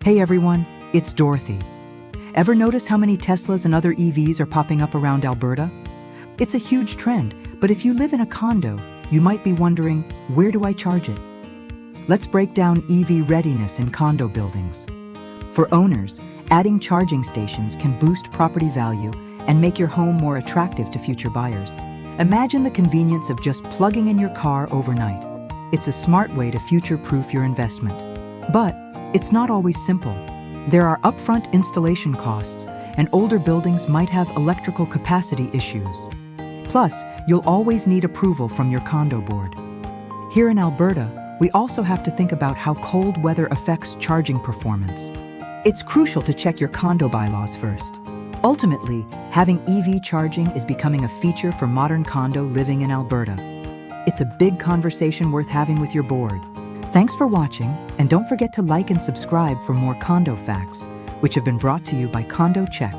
Hey everyone, it's Dorothy. Ever notice how many Teslas and other EVs are popping up around Alberta? It's a huge trend, but if you live in a condo, you might be wondering, where do I charge it? Let's break down EV readiness in condo buildings. For owners, adding charging stations can boost property value and make your home more attractive to future buyers. Imagine the convenience of just plugging in your car overnight. It's a smart way to future-proof your investment. But it's not always simple. There are upfront installation costs, and older buildings might have electrical capacity issues. Plus, you'll always need approval from your condo board. Here in Alberta, we also have to think about how cold weather affects charging performance. It's crucial to check your condo bylaws first. Ultimately, having EV charging is becoming a feature for modern condo living in Alberta. It's a big conversation worth having with your board. Thanks for watching, and don't forget to like and subscribe for more condo facts, which have been brought to you by Condo Check.